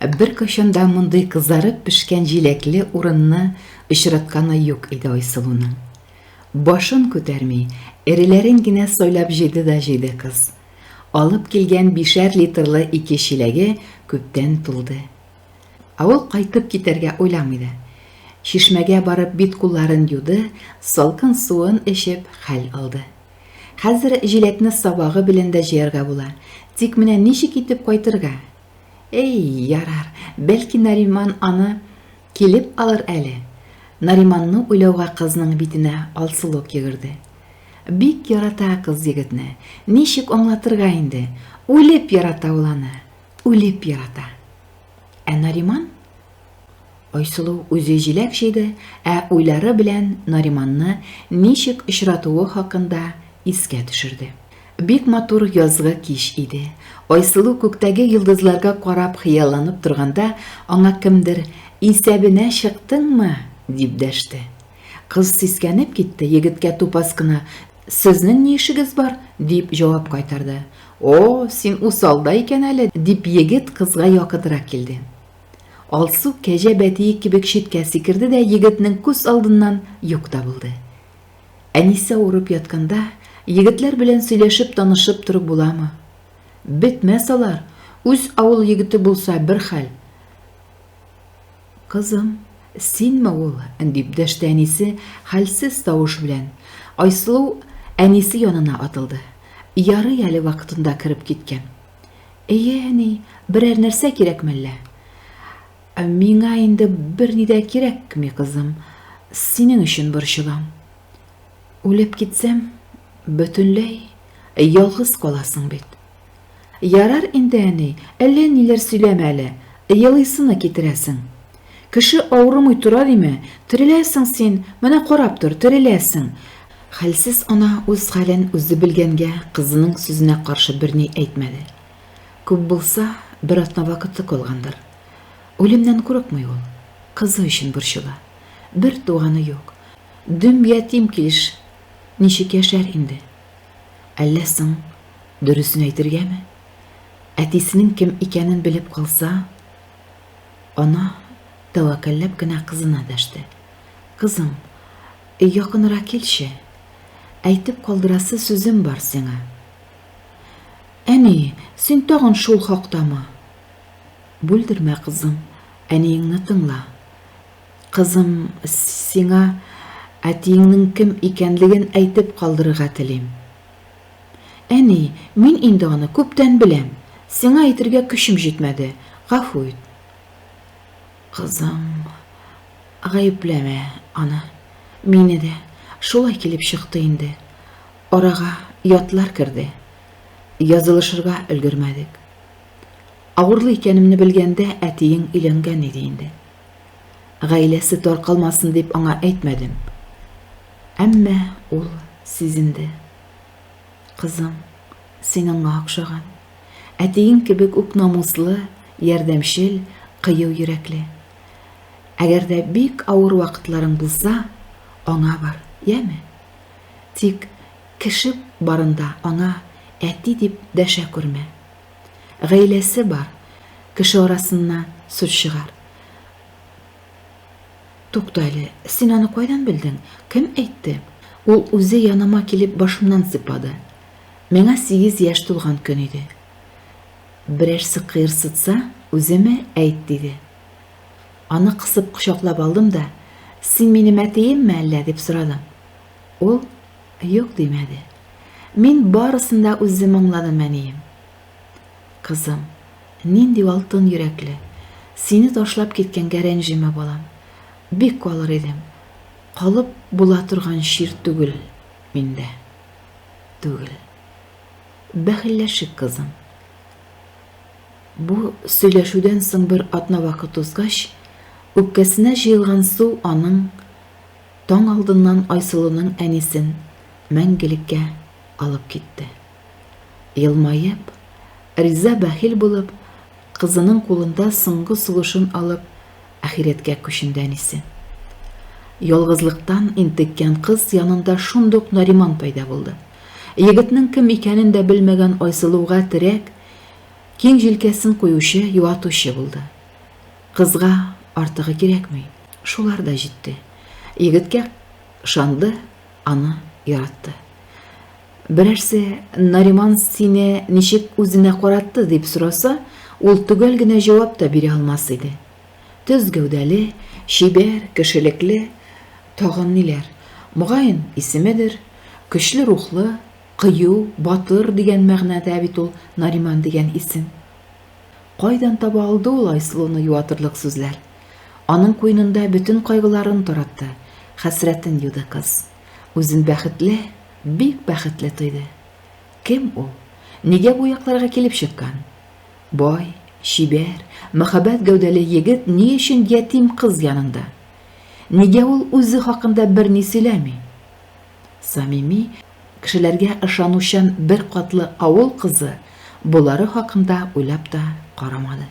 Bir кашанда мондай кызарып пешкән җиләкле урынны очратканы юк иде Айсылуның. Башын күтәрми, эреләрен генә сайлап җыйды да җыйды кыз. Алып килгән 5 литрлы 2 чиләге күптән тулды. Ул кайтып китәргә уйламый. Шишмәгә барып бит-кулларын юды, салкын суын эчеп хәл алды. Хәзер җиләкне сабагы белән дә җыярга була. Тик менә ничек итеп кайтырга? Эй, ярар, бәлки Нариман аны килеп алыр әле. Нариманны уйлауга кызның битенә алсылык йөгерде. Бик ярата кыз егетне. Ничек аңлатырга инде? Үлеп ярата ул аны. Үлеп ярата. Ә Нариман? Айсылу үзе җиләк җыйды, ә уйлары белән Нариманны ничек очратуы хакында искә төшерде. Бик матур язгы кич иде. Айсылу күктәге йолдызларга карап хыялланып торганда, аңа кемдер "Исәбенә чыктыңмы?" дип дәште. Кыз сискәнеп китте, егеткә тупас кына "Сезнең ни эшегез бар?" дип җавап кайтарды. "О, син усалда икән әле", дип егет кызга якынрак килде. Алсу кәҗә бәтие кебек читкә сикерде дә егетнең күз алдыннан юк та булды. Әнисе авырып ятканда, егетләр белән сөйләшеп танышып торып буламы? Бетмәс алар. Үз авыл егете булса бер хәл. Кызым, синме ул? Дип дәште әнисе хәлсез тавыш белән. Айсылу әнисе янына атылды. Ярый әле вакытында кирип киткән. Әйе, әни, берәр нәрсә кирәкмәллә? Миңа инде бер ни дә кирәкми, кызым. Синең өчен борчылам. Үлеп китсәм, бөтенләй ялгыз каласың бит. Ярар инде, әни, әллә ниләр сөйләмә әле. Елыйсыны китерәсең. Кеше авырмый тора диме? Тереләсең син, менә карап тор, тереләсең. Хәлсез ана үз хәлен үзе белгәнгә кызының сүзенә каршы берни әйтмәде. Күп булса, бер атна вакыты калгандыр. Үлемнән курыкмый ул. Кызы өчен борчыла. Бер туганы юк. Дөм ятим килеш. Ничек яшәр инде? Әллә соң дөресен әйтергәме? Әтисенең кем икәнен белеп калса, ана тәвәккәлләп кенә кызына дәште. Кызым, якынрак килче. Әйтеп калдырасы сүзем бар сиңа. Әни, син тагын шул хактамы? Бүлдермә, кызым, әниеңне тыңла. Кызым, сиңа әтиеңнең кем икәнлеген әйтеп калдырырга телим. Әни, мин инде аны күптән беләм. Сиңа әйтергә көчем җитмәде. Гафу ит. Кызым, гаепләмә аны. Мине дә шулай килеп чыкты инде. Арага ятлар кирде. Язылышырга өлгермәдек. Авырлы икәнемне белгәндә әтиең өйләнгән иде инде. Гаиләсе таркалмасын дип аңа әйтмәдем. Әмма ул сизенде. Кызым, син аңа охшаган. Әтиең кебек үк намуслы, ярдәмчел, кыю йөрәкле. Әгәр дә бик авыр вакытларың булса, аңа бар, яме? Тик кеше барында аңа әти дип дәшә күрмә. Гаиләсе бар, кеше арасыннан сүз чыгар. Тукта әле, син аны кайдан белдең? Кем әйтте? Ул үзе яныма килеп башымнан сыйпады. Миңа 8 яшь тулган көн иде. Берәрсе кыерсытса, үземе әйт диде. Аны кысып кочаклап алдым да, син минем әтиемме әллә дип сорадым. Ул юк демәде. Мин барысында үзем аңладым, әнием. Кызым, нинди алтын йөрәкле. Сине ташлап киткәнгә рәнҗимә, балам. Бик калыр идем. Калып була торган шир түгел миндә. Түгел. Бәхилләшик, кызым. Бу сөйләшүдән соң бер атна вакыт узгач, үпкәсенә җыелган су аның таң алдыннан Айсылуның әнисен мәңгелеккә алып китте. Елмаеп, риза бәхил булып, кызының кулында соңгы сулышын алып, әхирәткә күченде әнисе. Ялгызлыктан интеккән кыз янында шундук Нариман пайда булды. Егетнең кем икәнен дә белмәгән Айсылуга терәк, киң җилкәсен куючы, юатучы булды. Кызга артыгы кирәкми. Шулар да җитте. Егеткә ышанды, аны яратты. Берәрсе Нариман сине ничек үзенә каратты дип сораса, ул төгәл генә җавап та бирә алмас иде. Төз гәүдәле, шибәр, кешелекле, тагын ниләр. Мөгаен исемедер, көчле рухлы, кыю, батыр дигән мәгънәдә бит ул Нариман дигән исем. Кайдан таба алды ул Айсылуны юатырлык сүзләр? Аның куйнында бөтен кайгыларын таратты, хәсрәтен юды кыз. Үзен бәхетле, бик бәхетле тойды. Кем ул? Нигә бу якларга килеп чыккан? Бай, шибәр, мәхәббәт гәүдәле егет ни өчен ятим кыз янында? Нигә ул үзе хакында берни сөйләми? Самими, кешеләргә ышанучан бер катлы авыл кызы булары хакында уйлап та карамады.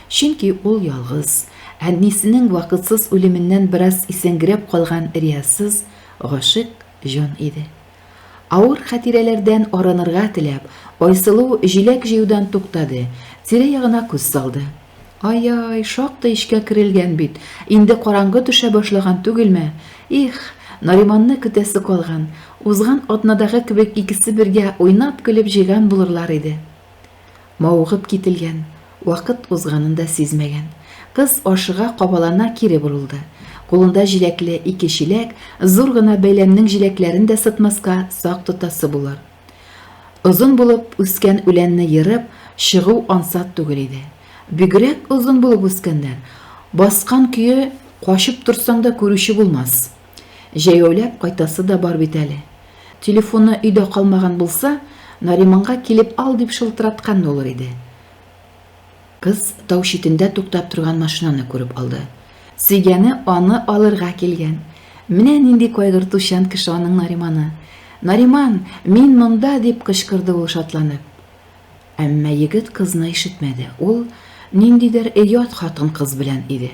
Чөнки ул ялгыз, әнисенең вакытсыз үлеменнән бераз исәнгерәп калган риясыз, гашык җан иде. Авыр хатирәләрдән аранырга теләп, Айсылу җиләк җыюдан туктады, тирә-ягына күз салды. Ай-ай, шактый эшкә керелгән бит. Инде караңгы төшә башлаган түгелме? Их, Нариманны көтәсе калган. Узган атнадагы кебек икесе бергә уйнап көлеп җыйган булырлар иде. Мавыгып кителгән, вакыт узганын да сизмәгән. Кыз ашыга кабалана кире борылды. Кулында җиләкле ике җиләк, зур гына бәйләмнең җиләкләрен дә сытмаска сак тотасы булыр. Озын булып үскән үләнне йырып, чыгу ансат түгел иде. Бигрәк озын булып үскәннәр, баскан көе качып торсаң да күрүче булмас. Җәяүләп кайтасы да бар бит әле. Телефоны өйдә калмаган булса, Нариманга килеп ал дип шылтыраткан булыр иде. Кыз тау читендә туктап торган машинаны күреп алды. Сөйгәне аны алырга килгән. Менә нинди кайгыртучан кеше аның Нариманы. Нариман, мин монда дип кычкырды ул шатланып. Әмма егет кызны ишетмәде. Ул ниндидер ят хатын кыз белән иде.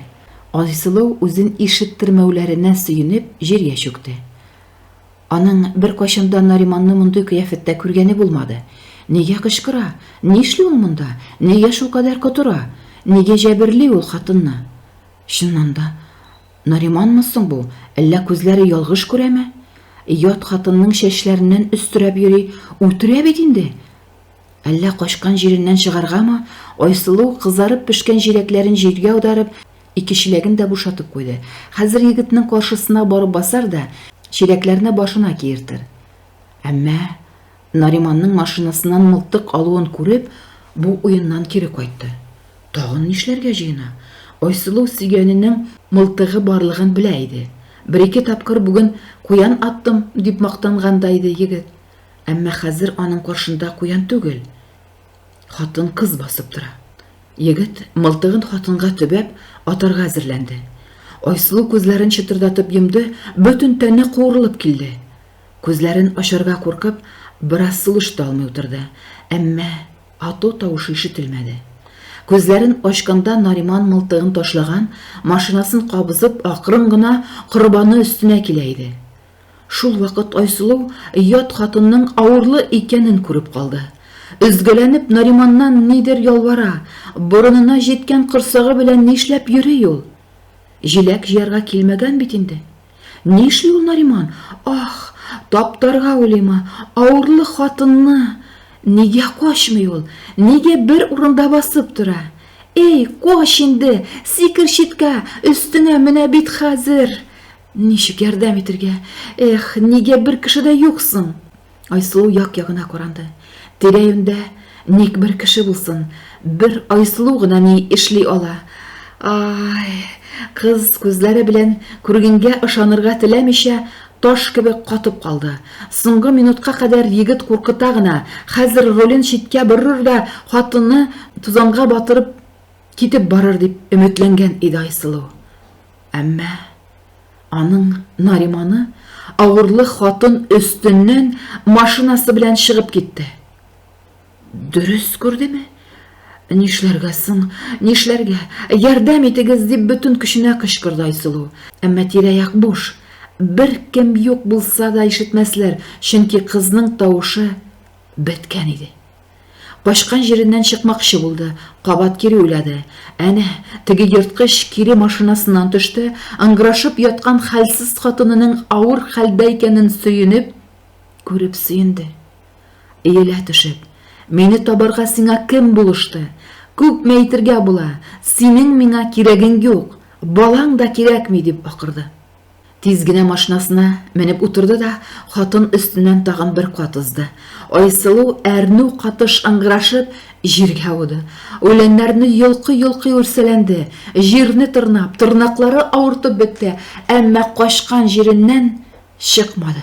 Айсылу үзен ишеттермәүләренә сөенеп җиргә чүкте. Аның бер кайчанда Нариманны мондый кыяфәттә күргәне булмады. Нигә кычкыра? Нишли ул монда? Нигә шулкадәр котыра? Нигә җәберли ул хатынны? Чыннан да, Нариманмы соң бу? Әллә күзләре ялгыш күрәме? Ят хатынның чәчләреннән өстөрәп йөри, үтерә бит инде. Әллә качкан җиреннән чыгаргамы? Айсылу кызарып пешкән җиләкләрен җиргә аударып, ике чиләген дә бушатып куйды. Хәзер егетнең каршысына барып басар да, чиләкләрне башына киертер. Әмма Нариманның машинасыннан мылтык алуын күреп, бу уеннан кире кайтты. Тагын нишләргә җыена? Айсылу сөйгәненең мылтыгы барлыгын белә иде. Бер-ике тапкыр бүген куян аттым дип мактанганда иде егет. Әмма хәзер аның каршында куян түгел, хатын кыз басып тора. Егет мылтыгын хатынга төбәп атарга әзерләнде. Айсылу күзләрен чытырдатып йомды, бөтен тәне куырылып килде. Күзләрен ачарга куркып, бераз сулыш та алмый утырды. Әмма ату тавышы ишетелмәде. Күзләрен ачканда Нариман мылтыгын ташлаган, машинасын кабызып, акрын гына корбаны өстенә килә иде. Шул вакыт Айсылу ят хатынның авырлы икәнен күреп калды. Үзгәләнеп Нариманнан нидер ялвара, борынына җиткән кырсыгы белән нишләп йөри ул? Җиләк җыярга килмәгән бит инде. Нишли ул Нариман? Ах, таптарга уйлыймы, авырлы хатынны. Нигә качмый ул? Нигә бер урында басып тора? Эй, кач инде, сикер читкә, өстенә менә бит хәзер. Ничек ярдәм итергә? Эх, нигә бер кеше дә юксың? Айсылу як-ягына каранды. Тирә-юньдә ник бер кеше булсын, бер Айсылу гына ни эшли ала. Ай, кыз күзләре белән күргәнгә ышанырга теләмичә, таш кебек катып калды. Соңгы минутка кадәр егет куркыта гына, хәзер ролен читкә борыр да хатынны тузанга батырып китеп барыр дип өметләнгән иде Айсылу. Әмма аның Нариманы авырлы хатын өстеннән машинасы белән чыгып китте. Дөрес күрдеме? Нишләргә соң, нишләргә? Ярдәм итегез дип бөтен көченә кычкырды Айсылу. Әмма тирә-як буш. Бер кем юк булса да ишетмәсләр, чөнки кызның тавышы беткән иде. Качкан җиреннән чыкмакчы булды. Кабат кире уйлады. Әнә, теге йырткыч кире машинасыннан төште, ыңгырашып яткан хәлсез хатынының авыр хәлдә икәнен сөенеп, күреп сөенде. Иелә төшеп, мине табарга сиңа кем булышты? Күп әйтергә була. Синең миңа кирәгең юк. Балаң да кирәкми дип акырды. Тиз генә машинасына менеп утырды да, хатын өстеннән тагын бер кат узды. Айсылу әрнү катыш ыңгырашып җиргә ауды. Үләннәрне йолкый-йолкый үрсәләнде. Җирне тырнап, тырнаклары авыртып бетте, әмма качкан җиреннән чыкмады.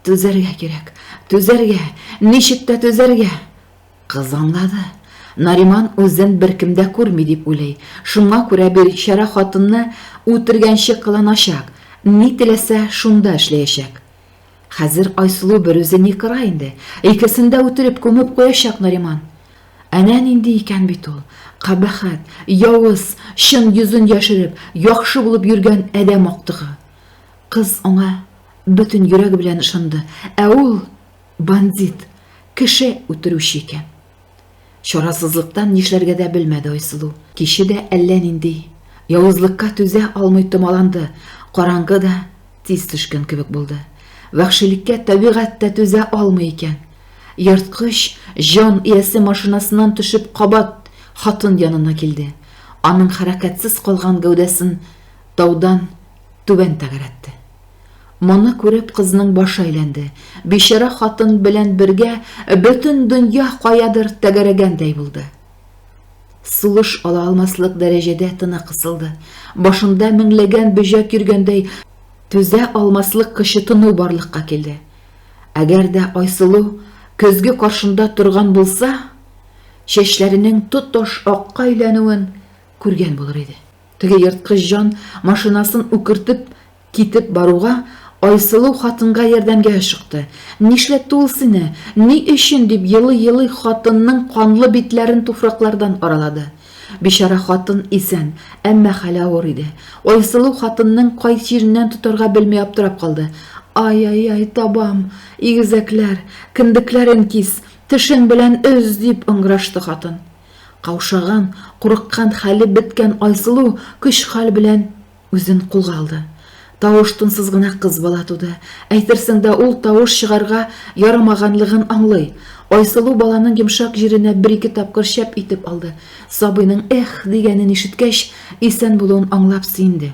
Түзәргә кирәк, түзәргә, ничек тә түзәргә. Кыз аңлады. Нариман үзен беркемдә күрми дип уйлый. Шуңа күрә бичара хатынны үтергәнче кыланачак. Ни теләсә шунда эшләячәк. Хәзер Айсылу бер үзе ни кыра инде. Икесендә үтереп күмеп куячак Нариман. Әнә нинди икән бит ул. Кабахат, явыз, чын йөзен яшереп, яхшы булып йөргән әдәм актыгы. Кыз аңа бөтен йөрәге белән ышанды. Ә ул бандит, кеше үтерүче икән. Чарасызлыктан нишләргә дә белмәде Айсылу. Кеше дә әллә нинди явызлыкка түзә алмый томаланды. Караңгы да тиз төшкән кебек булды. Вәхшилеккә табигатьтә түзә алмый икән. Йырткыч җан иясе машинасыннан төшеп кабат хатын янына килде. Аның хәрәкәтсез калган гәүдәсен таудан түбән тәгәрәтте. Моны күреп кызның башы әйләнде. Бичара хатын белән бергә бөтен дөнья каядыр тәгәрәгәндәй булды. Сулыш ала алмаслык дәрәҗәдә тыны кысылды. Башында меңләгән бөҗәк йөргәндәй түзә алмаслык кычытыну барлыкка килде. Әгәр дә Айсылу көзге каршында торган булса, чәчләренең тоташ акка әйләнүен күргән булыр иде. Теге йырткыч җан машинасын үкертеп китеп баруга Айсылу хатынга ярдәмгә чыкты. Нишләтте ул сине? Ни өчен дип йылы-йылы хатынның канлы битләрен туфраклардан аралады. Бичара хатын исән, әмма хәле авыр иде. Айсылу хатынның кай җиреннән тотарга белмәй аптырап калды. Ай, табам, игезәкләр, киндекләрен кис, тешең белән өз дип ыңгырашты хатын. Каушаган, курыккан хәле беткән Айсылу көч хәл белән үзен кулга алды. Тавыш-тынсыз гына кыз бала туды. Әйтерсең дә ул тавыш чыгарга ярамаганлыгын аңлый. Айсылу баланың йомшак җиренә бер-ике тапкыр шәп итеп алды. Сабыйның «Эх» дигәнен ишеткәч, исән булуын аңлап сөенде.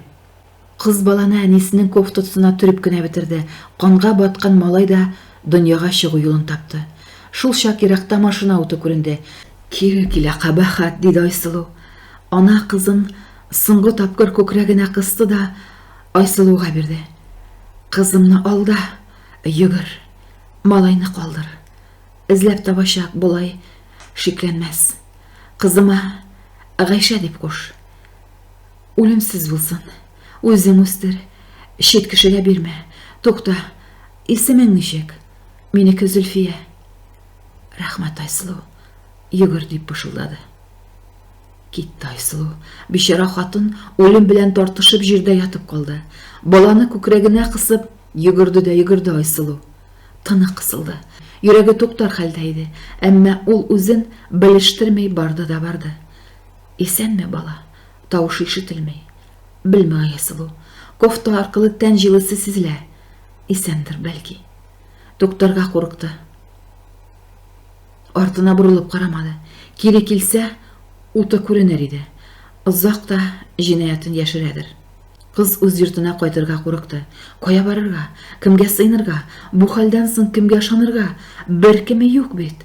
Кыз баланы әнисенең кофтасына төреп кенә бетерде. Канга баткан малай да дөньяга чыгу юлын тапты. Шул чак еракта машина уты күренде. Кире килә Кабахат, диде Айсылу. Ана кызын соңгы тапкыр күкрәгенә кысты да Айсылуга бирде. Кызымны алда, йөгер, малайны калдыр. Эзләп табачак булай, шикләнмәс. Кызыма Гайша дип куш. Үлемсез булсын. Үзең үстер, чит кешегә бирмә. Тукта, исемең ничек? Минеке Зөлфия. Рәхмәт Айсылу, йөгер дип пышылдады. Китте Айсылу. Бичара хатын үлем белән тартышып җирдә ятып калды. Баланы күкрәгенә кысып йөгерде дә йөгерде Айсылу. Тыны кысылды. Йөрәге туктар хәлдә иде, әмма ул үзен белештермәй барды да барды. Исәнме бала? Тавышы ишетелмәй. Белмәй Айсылу. Кофта аркылы тән җылысы сизелә. Исәндер бәлки. Туктарга курыкты. Артына борылып карамады. Кире килсә, уты күренер иде. Озак та җинаятын яшерәдер. Кыз үз йортына кайтырга курыкты. Кая барырга? Кемгә сыйнырга? Бу хәлдән соң кемгә ышанырга? Беркеме юк бит.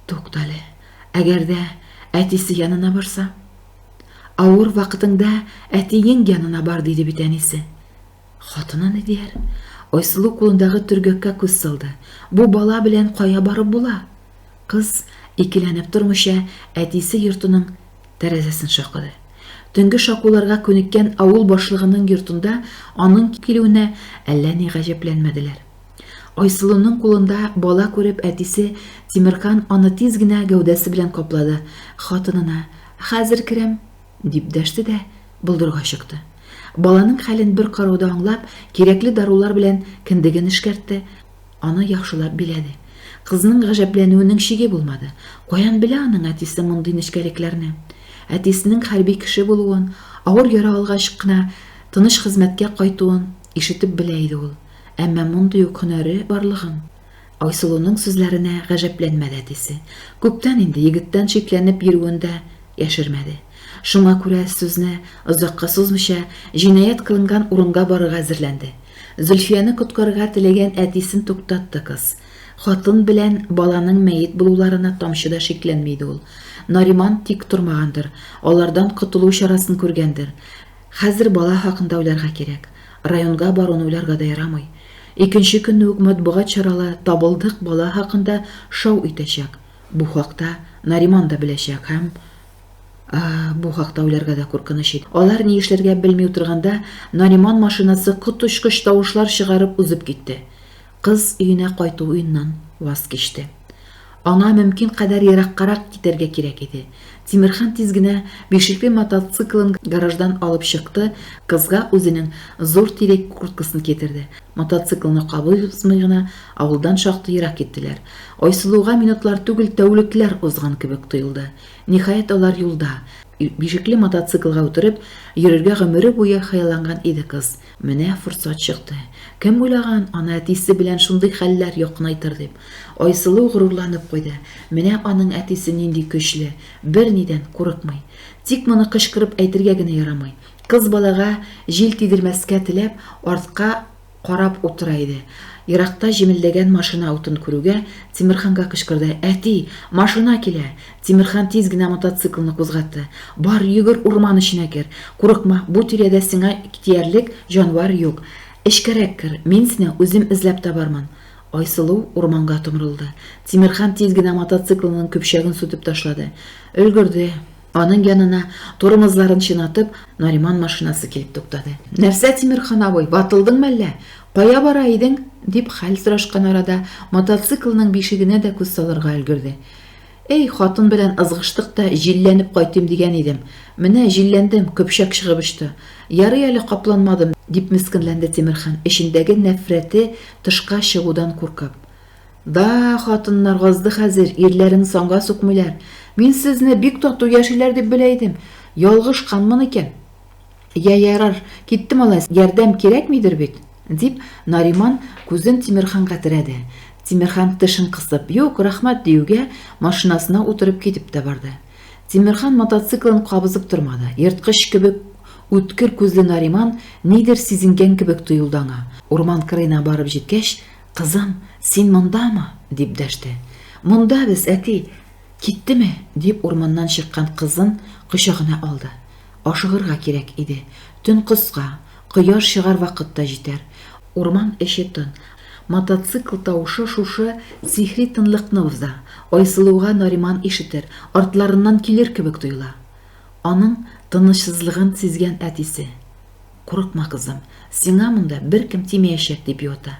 Туктале. Әгәр дә әтисе янына барса, авыр вакытыңда әтиең янына бар диде бит әнисе. Хатыны ни дияр? Айсылу кулындагы төргәккә күз салды. Бу бала белән кая барып була? Кыз икеләнеп тормыйча әтисе йортының тәрәзәсен шакыды. Төнге шакуларга күнеккән авыл башлыгының йортында аның килүенә әллә ни гаҗәпләнмәделәр. Айсылуның кулында бала күреп әтисе Тимерхан аны тиз генә гәүдәсе белән каплады. Хатынына «Хәзер керәм» дип дәште дә булдырга чыкты. Баланың хәлен бер карауда аңлап, кирәкле дарулар белән киндеген эшкәртте, аны яхшылап биләде. Кызның гаҗәпләнүенең шиге булмады. Каян белә аның әтисе мондый нечкәлекләрне? Әтисенең хәрби кеше булуын, авыр яра алгач кына тыныч хезмәткә кайтуын ишетеп белә иде ул. Әмма мондый ук һөнәре барлыгын Айсылуның сүзләренә гаҗәпләнмәде әтисе. Күптән инде егеттән шикләнеп йөрүен дә яшермәде. Шуңа күрә сүзне озакка сузмыйча җинаять кылынган урынга барырга әзерләнде. Зөлфияны коткарырга теләгән әтисен туктатты кыз. Хатын белән баланың мәйет булуларына тамчы да шикләнми иде ул. Нариман тик тормагандыр, алардан котылу чарасын күргәндер. Хәзер бала хакында уйларга кирәк. Районга баруны уйларга да ярамый. Икенче көнне үк матбугат чаралы табылдык бала хакында шау итәчәк. Бу хакта Нариман да беләчәк һәм бу хакта уйларга да куркыныч иде. Алар ни эшләргә белми утырганда Нариман машинасы коточкыч тавышлар чыгарып узып китте. Кыз өенә кайту уеннан ваз кичте. Аңа мөмкин кадәр ераккарак китәргә кирәк иде. Тимерхан тиз генә бишекле мотоциклын гараждан алып чыкты, кызга үзенең зур тирәк курткасын китерде. Мотоциклны кабызмый гына авылдан шактый ерак киттеләр. Айсылуга минутлар түгел тәүлекләр узган кебек тоелды. Ниһаять алар юлда, бишекле мотоциклга утырып, йөрергә гомере буе хыялланган иде кыз. Менә фурсат чыкты. Кем уйлаган, аны әтисе белән шундый хәлләр якынайтыр дип. Айсылу горурланып куйды. Менә аның әтисе нинди көчле, бер нидән курыкмый. Тик моны кычкырып әйтергә генә ярамый. Кыз балага җил тидермәскә теләп, артка карап утыра иде. Еракта җимелдәгән машина утын күрүгә Тимерханга кычкырды: "Әти, машина килә!" Тимерхан тиз генә мотоциклны кузгатты. "Бар, йөгер, урман эченә кер. Курыкма, бу тирәдә сиңа тиярлек җанвар юк. Эчкәрәк кер, мин сине үзем эзләп табармын." Айсылу урманга томрылды. Тимерхан тиз генә мотоциклының көпчәген сүтеп ташлады. Өлгерде. Аның янына тормозларын чинатып, Нариман машинасы килеп туктады. "Нәрсә, Тимерхан абый, батылдың мәллә? Кая бара идең?" дип хәл сорашкан арада мотоциклның бишегенә дә күз салырга өлгерде. "Эй, хатын белән ызгыштык та җилләнеп кайтыйм дигән идем. Менә җилләндем, көпчәк чыгып очты. Ярый әле капланмадым", дип мискенләнде Тимерхан, эчендәге нәфрәте тышка чыгудан куркып. "Да, хатыннар газды хәзер, ирләрен санга сукмыйлар. Мин сезне бик тату яшиләр дип белә идем. Ялгышканмын икән. Я ярар, киттем алай, ярдәм кирәкмидер бит", дип Нариман күзен Тимерханга терәде. Тимерхан тышын кысып, "Юк, рәхмәт" диюгә, машинасына утырып китеп тә барды. Тимерхан мотоциклын кабызып тормады. Йырткыч кебек үткер күзле Нариман нидер сизенгән кебек тоелды аңа. Урман кырыена барып җиткәч, "Кызым, син мондамы?" дип дәште. "Монда без, әти." "Киттеме?" дип урманнан чыккан кызын кочагына алды. Ашыгырга кирәк иде. Төн кыска, кояш чыгар вакытта җитәр. Урман эче тын. Мотоцикл тавышы шушы сихри тынлыкны боза. Айсылуга Нариман ишетер, артларыннан килер кебек тоела. Аның тынычсызлыгын сизгән әтисе: "Курыкма, кызым, сиңа монда беркем тимәячәк", дип ята.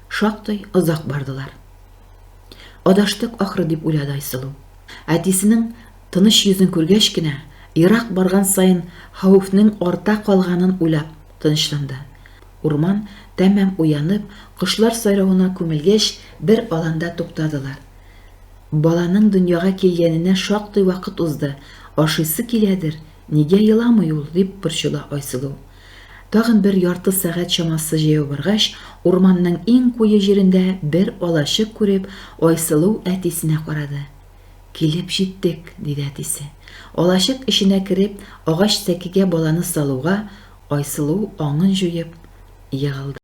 Шактый озак бардылар. Адаштык ахры дип уйлады Айсылу. Әтисенең тыныч йөзен күргәч кенә, ерак барган сайын хәвефнең арта калганын уйлап тынычланды. Урман тәмам уянып, кошлар сайравына күмелгәч, бер аланда туктадылар. Баланың дөньяга килгәненә шактый вакыт узды. Ашыйсы киләдер, нигә еламый ул, дип борчыла Айсылу. Тагын бер ярты сәгать чамасы җәяү баргач, урманның иң куе җирендә бер алачык күреп, Айсылу әтисенә карады. "Килеп җиттек", диде әтисе. Алачык эченә кереп, агач сәкегә баланы салуга, Айсылу аңын җуеп егылды.